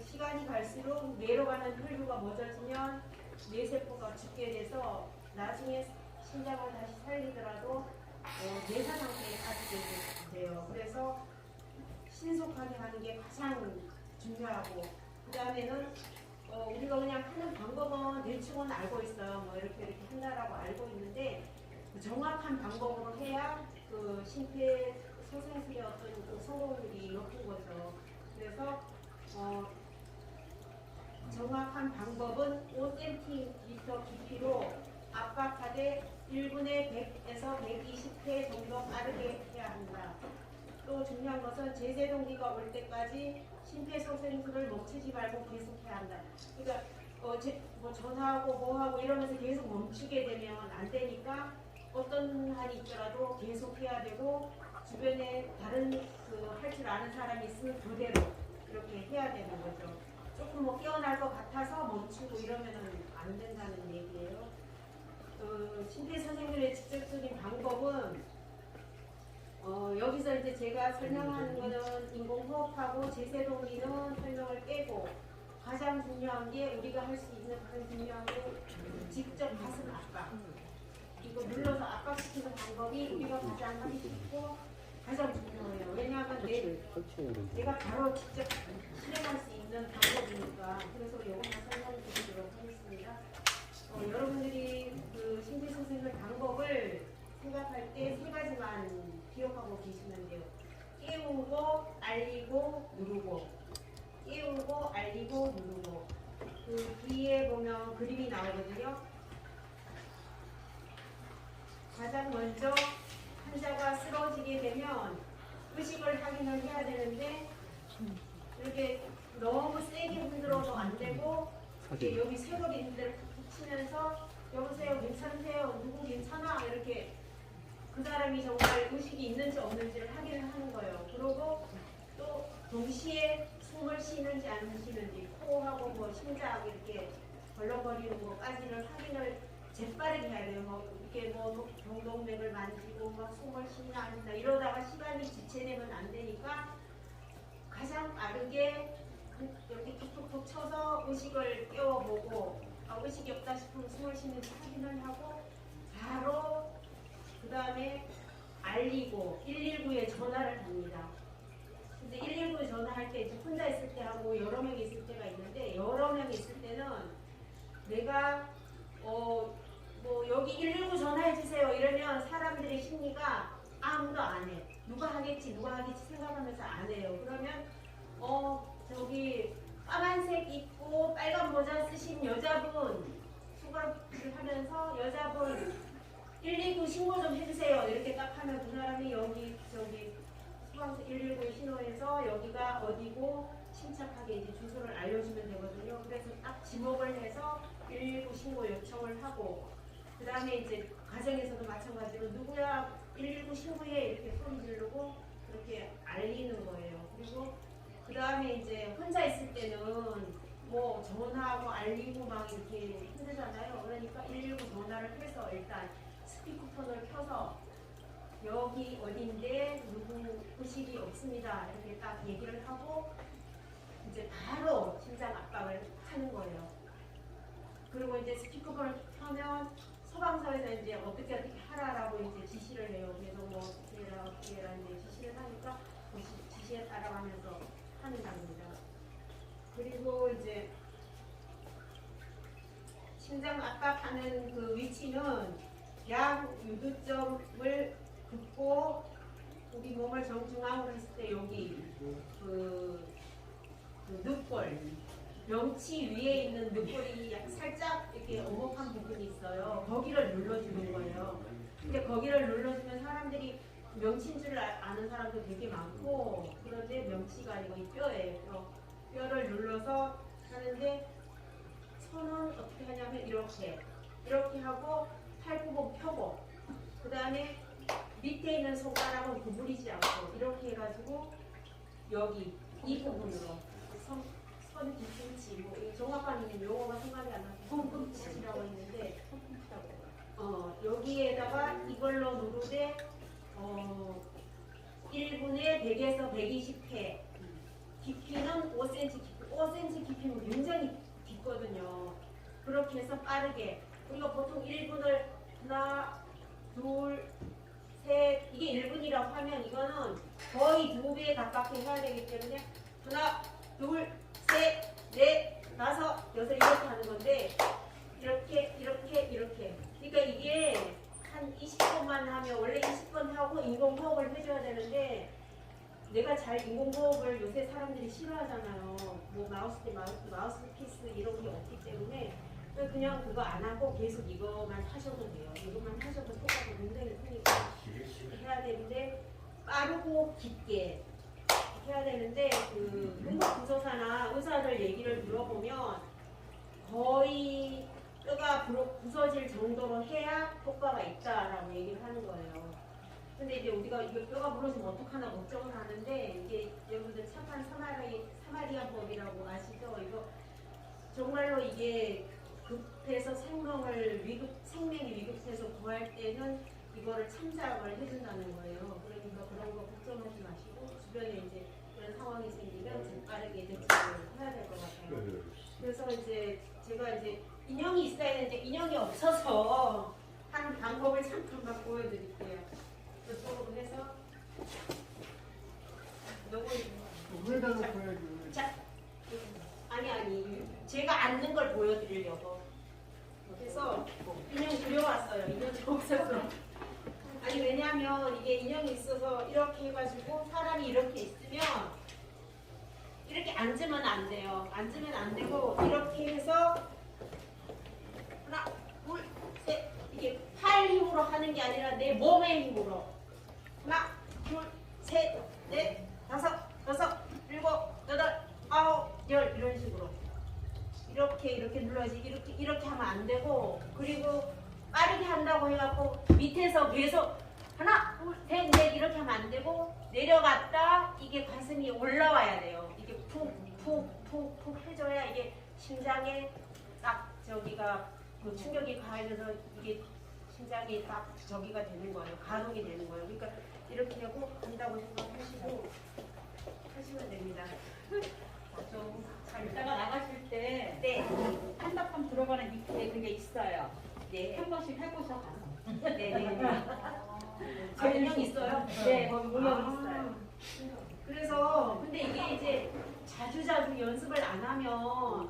시간이 갈수록 뇌로 가는 혈류가 멎어지면 뇌세포가 죽게 돼서 나중에 심장을 다시 살리더라도 내사 상태에 빠지게 돼요. 그래서 신속하게 하는 게 가장 중요하고, 그 다음에는 우리가 그냥 하는 방법은 대충은 알고 있어요. 뭐 이렇게 한다라고 알고 있는데, 정확한 방법으로 해야 그 심폐소생술의 어떤 그 성공률이 높은 거죠. 그래서 정확한 방법은 5cm 깊이로 압박하되 1분에 100에서 120회 정도 빠르게 해야 한다. 또 중요한 것은 제세동기가 올 때까지 심폐소생술을 멈추지 말고 계속해야 한다. 그러니까 뭐 전화하고 뭐하고 이러면서 계속 멈추게 되면 안 되니까 어떤 한이 있더라도 계속해야 되고, 주변에 다른 할 줄 아는 사람이 있으면 그대로 이렇게 해야 되는 거죠. 조금 뭐 깨어날 것 같아서 멈추고 이러면은 안 된다는 얘기예요. 심폐소생술의 직접적인 방법은 여기서 이제 제가 설명하는 거는 인공호흡하고 제세동기는 설명을 빼고, 가장 중요한 게 우리가 할 수 있는 가장 중요한 게 직접 가슴 압박. 이거 눌러서 압박시키는 방법이 우리가 가장 하기 쉽고 가장 중요해요. 왜냐하면 내가 바로 직접 실행할 수 있는 방법이니까. 그래서 이것만 설명드리도록 하겠습니다. 여러분들이 그 심폐소생술 방법을 생각할 때 세 가지만 기억하고 계시면 돼요. 깨우고, 알리고, 누르고. 깨우고, 알리고, 누르고. 그 뒤에 보면 그림이 나오거든요. 가장 먼저 환자가 쓰러지게 되면 의식을 확인을 해야 되는데, 이렇게 너무 세게 흔들어도 안 되고, 여기 쇄골이 있는 데를 툭툭 치면서 여보세요, 괜찮으세요? 누구 괜찮아? 이렇게 그 사람이 정말 의식이 있는지 없는지를 확인을 하는 거예요. 그리고 또 동시에 숨을 쉬는지 안 쉬는지, 코하고 뭐 심장 이렇게 벌렁거리는 거까지를 확인을 재빠르게 해야 돼요. 뭐 이렇게 뭐 경동맥을 만지고 막 숨을 쉬나 안 쉬나 이러다가 시간이 지체되면 안 되니까 가장 빠르게 이렇게 툭툭툭 쳐서 의식을 깨워보고, 의식이 없다 싶으면 숨을 쉬는지 확인을 하고, 바로 그 다음에 알리고 119에 전화를 합니다. 근데 119에 전화할 때 이제 혼자 있을 때 하고 여러 명이 있을 때가 있는데, 여러 명이 있을 때는 내가 뭐 여기 119 전화해 주세요 이러면 사람들의 심리가 아무도 안 해. 누가 하겠지 생각하면서 안 해요. 그러면 저기 까만색 입고 빨간 모자 쓰신 여자분, 수갑을 하면서 여자분 119 신고 좀 해주세요 이렇게 딱 하면 그 사람이 여기 저기 수방서 119 신호해서 여기가 어디고 침착하게 이제 주소를 알려주면 되거든요. 그래서 딱 지목을 해서 119 신고 요청을 하고, 그 다음에 이제 가정에서도 마찬가지로 누구야 119 신고해 이렇게 소리 지르고 그렇게 알리는 거예요. 그리고 그 다음에 이제 혼자 있을 때는 뭐 전화하고 알리고 막 이렇게 힘들잖아요. 그러니까 119 전화를 해서 일단 스피커폰을 켜서 여기 어딘데 누구 의식이 없습니다 이렇게 딱 얘기를 하고 이제 바로 심장 압박을 하는 거예요. 그리고 이제 스피커폰을 켜면 소방서에서 이제 어떻게 하라라고 이제 지시를 해요. 그래서 뭐 어떻게 해라 이제 지시를 하니까 그 지시에 따라가면서 하는 겁니다. 그리고 이제 심장 압박하는 그 위치는 약 유두점을 긋고 우리 몸을 정중앙으로 했을 때 여기 그 늑골, 명치 위에 있는 늑골이 살짝 이렇게 오목한 부분이 있어요. 거기를 눌러주는 거예요. 근데 거기를 눌러주면 사람들이 명치인 줄 아는 사람도 되게 많고, 그런데 명치가 아니고 이 뼈예요. 뼈를 눌러서 하는데, 손은 어떻게 하냐면 이렇게 하고 팔굽은 펴고, 그 다음에 밑에 있는 손가락은 구부리지 않고 이렇게 해가지고 여기 이 부분으로 선 뒤꿈치, 뭐 정확한 용어가 생각이 안 나서 손꿈치라고 했는데, 여기에다가 이걸로 누르되 1분에 100에서 120회, 깊이는 5cm 5cm 깊이면 굉장히 깊거든요. 그렇게 해서 빠르게 우리가 보통 1분을 하나, 둘, 셋 이게 1분이라고 하면 이거는 거의 2배 가깝게 해야 되기 때문에 하나, 둘, 셋, 넷, 다섯, 여섯 이렇게 하는 건데 이렇게 그러니까 이게 한 20번만 하면 원래 20번 하고 인공호흡을 해줘야 되는데 내가 잘 인공호흡을 요새 사람들이 싫어하잖아요. 뭐 마우스피스 이런 게 없기 때문에 그냥 그거 안 하고 계속 이거만 하셔도 돼요. 이것만 하셔도 효과가 굉장히 크니까 해야 되는데 빠르고 깊게 해야 되는데 그 응급구조사나 의사들 얘기를 들어보면 거의 뼈가 부서질 정도로 해야 효과가 있다라고 얘기를 하는 거예요. 근데 이제 우리가 이거 뼈가 부러지면 어떡하나 걱정을 하는데 이게 여러분들 착한 사마리아법이라고 아시죠? 이거 정말로 이게 급해서 생명이 위급해서 구할 때는 이거를 참작을 해준다는 거예요. 그러니까 그런 거 걱정하지 마시고 주변에 이제 그런 상황이 생기면 재빠르게 대처를 해야 될 것 같아요. 그래서 이제 제가 이제 인형이 있어야 되는데 인형이 없어서 하는 방법을 잠깐만 보여드릴게요. 이쪽으로 해서 요거 위에다 놓고 해야지. 자, 아니 제가 앉는 걸 보여드리려고 그래서 인형 그려왔어요. 인형이 없어서 아니 왜냐하면 이게 인형이 있어서 이렇게 해가지고 사람이 이렇게 있으면 이렇게 앉으면 안 돼요. 앉으면 안 되고 이렇게 해서 하나 둘 셋 이게 팔 힘으로 하는 게 아니라 내 몸의 힘으로 하나 둘 셋 넷 다섯 여섯 일곱 여덟 아홉 열 이런 식으로 이렇게 눌러야지. 이렇게 하면 안 되고 그리고 빠르게 한다고 해갖고 밑에서 계속 하나 둘 셋 넷 이렇게 하면 안 되고 내려갔다 이게 가슴이 올라와야 돼요. 이게 푹 해줘야 이게 심장에 딱 저기가 그 충격이 가해져서 이게 심장이 딱 저기가 되는 거예요. 가동이 되는 거예요. 그러니까 이렇게 하고 한다고 생각하시고 하시면 됩니다. 이따가 나가실 때 네. 한바탕 들어가는 밑에 그게 있어요. 네. 한 번씩 해보셔 가서. 네네네. 아, 인형 있어요? 네, 거기 모여 아. 있어요. 그래서 근데 이게 이제 자주 연습을 안 하면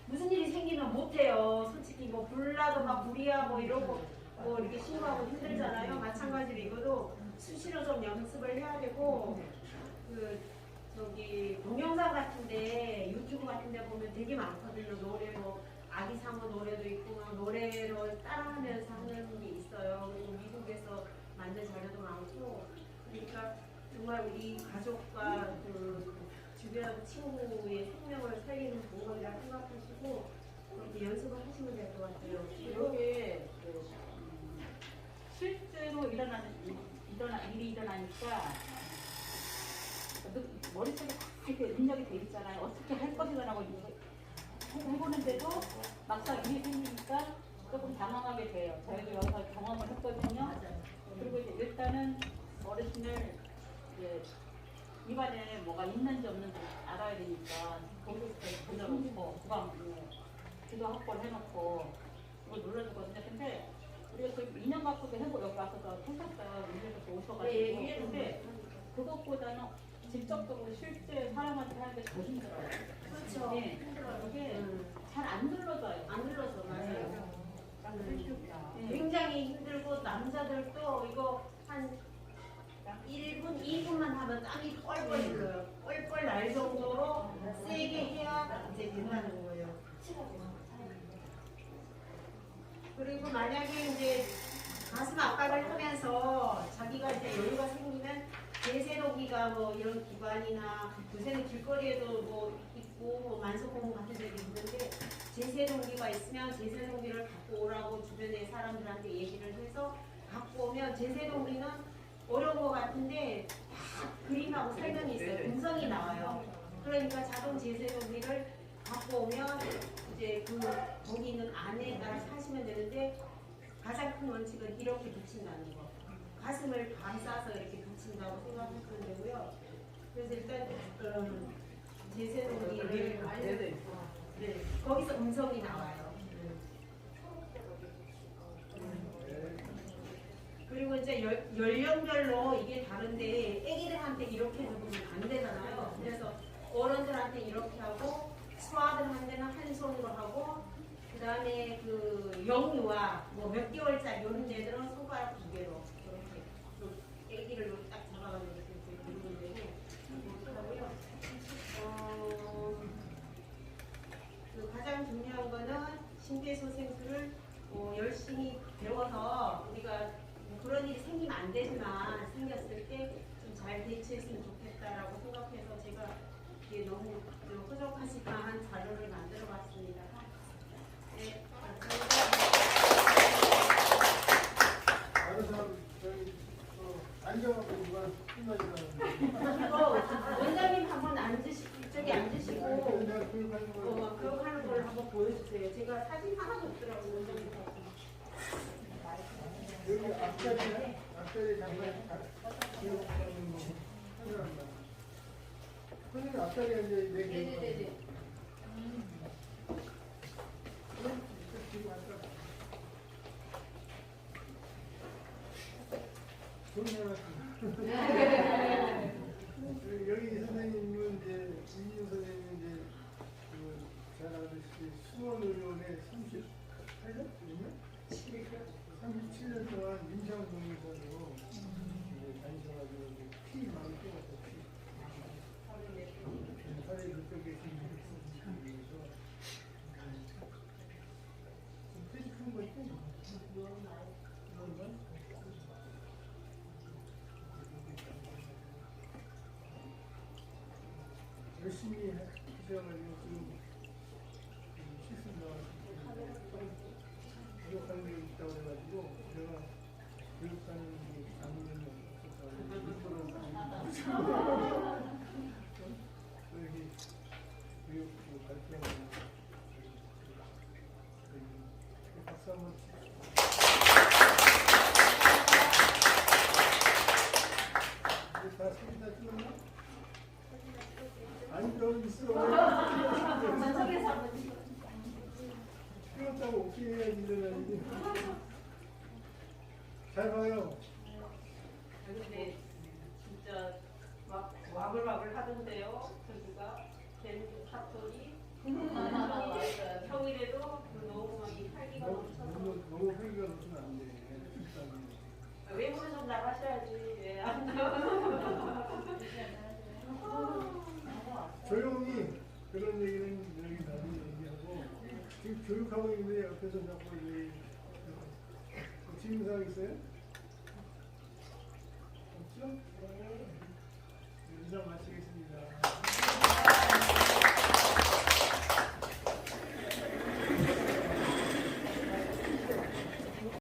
무슨 일이 생기면 못 해요. 솔직히 뭐 불나도 막 불이야 뭐 이러고 뭐 이렇게 신고하고 힘들잖아요. 마찬가지로 이거도 수시로 좀 연습을 해야 되고 그 저기 동영상 같은데 유튜브 같은데 보면 되게 많거든요. 노래 뭐 아기상어 노래도 있고 막 노래로 따라하면서 하는 게 있어요. 그리고 미국에서 만든 자료도 많고 그러니까 정말 우리 가족과 그 주변 친구의 생명을 살리는 방법이라 생각하시고 그렇게 연습을 하시면 될 것 같아요. 이게 실제로 일이 일어나니까 머릿속에 다 이렇게 입력이 돼 있잖아요. 어떻게 할 것이다라고 해보는데도 막상 일이 생기니까 조금 당황하게 돼요. 저희도 여기서 경험을 했거든요. 그리고 이제 일단은 어르신을 이제 입안에 뭐가 있는지 없는지 알아야 되니까 거기서 보내놓고 기도 학벌 해놓고 그걸 눌러주거든요. 근데 우리가 그 2년 갖고도 해보고 여기 와서 하셨어요. 민들부터 오셔가지고. 근데 그것보다는 직접적으로 실제 사람한테 하는 게 더 힘들어요. 그렇죠. 네. 이게 잘 안 눌러져요. 안 눌러서 맞아요. 네. 굉장히 힘들고 남자들도 이거 한 1분, 2분만 하면 땀이 뻘뻘 흘러요. 뻘뻘 날 정도로 세게 해야 이제 된다는 거예요. 그리고 만약에 이제 가슴 압박을 하면서 자기가 이제 여유가 생기면 제세동기가 뭐 이런 기관이나 요새는 길거리에도 뭐 있고 뭐 만석공원 같은 데도 있는데 제세동기가 있으면 제세동기를 갖고 오라고 주변의 사람들한테 얘기를 해서 갖고 오면 제세동기는 어려운 것 같은데 다 그림하고 설명이 있어요. 음성이 나와요. 그러니까 자동 제세동기를 갖고 오면 이제 그 거기 있는 안에 따라서 하시면 되는데 가장 큰 원칙은 이렇게 붙인다는 거. 가슴을 감싸서 이렇게 붙인다고 생각하시면 되고요. 그래서 일단 제세동기를 네, 거기서 음성이 나와요. 그리고 이제 연령별로 이게 다른데 애기들한테 이렇게 누르면 안 되잖아요. 그래서 어른들한테 이렇게 하고 소아들한테는 한 손으로 하고 그 다음에 그 영유아 뭐 몇 개월짜리 이런 데들은 손가락 2개로 이렇게 애기를 이렇게 딱 잡아가지고 이렇게 누르면 되고 이렇게 하고요. 그 가장 중요한 거는 심폐소생술을 열심히 배워서 우리가 뭐 그런 일이 생기면 안 되지만 생겼을 때 좀 잘 대처했으면 좋겠다라고 생각해서 제가 이게 너무 허접하지만 자료를 만들어 봤습니다. 네, 다른 사람 저기 안경하고 누가 끝나지 이거 원장님 한번 저기 앉으시고 내가 교육하는 거 교육하는 걸 한번 보여주세요. 제가 사진 하나도 없더라고요. 원장님 여기 앞자리 잠깐 교육하는 거 필요합니다. 선생님 앞자리에 이제 내 네네네네. 지금 아까 좋은 여기 선생님은 이제 이진우 선생님은 이제 그 잘 아시다시피 수원의료원에 38년? 37년 동안 임상동의사로 다니셔가지고 피 많이 뽑았어. 살이 그쪽에 있으면서 되게 큰 거 있고 이런 건 열심히 하셔가지고 지금 시술 나와서 부족한 게 있다고 해가지고 제가 교육하는 게 장면이 없었다고 여기 교육 발표하는 박수 한번 이제 다 사진 다 찍었나? 아니 좀 있어 전석에서 한번 찍었다고 어떻게 해야지 일어나지 잘 봐요 근데 진짜 막 와글와글 하던데요. 저기가 된 사tori 평일에도 너무 막이 활기가 넘쳐서 너무 회의가 넘치면 안돼 외모를 좀 나가셔야지. 왜 안 나와? 조용히 그런 얘기는 여기 나중에 얘기하고 지금 교육하고 있는데 옆에서 자꾸 증상 있어요?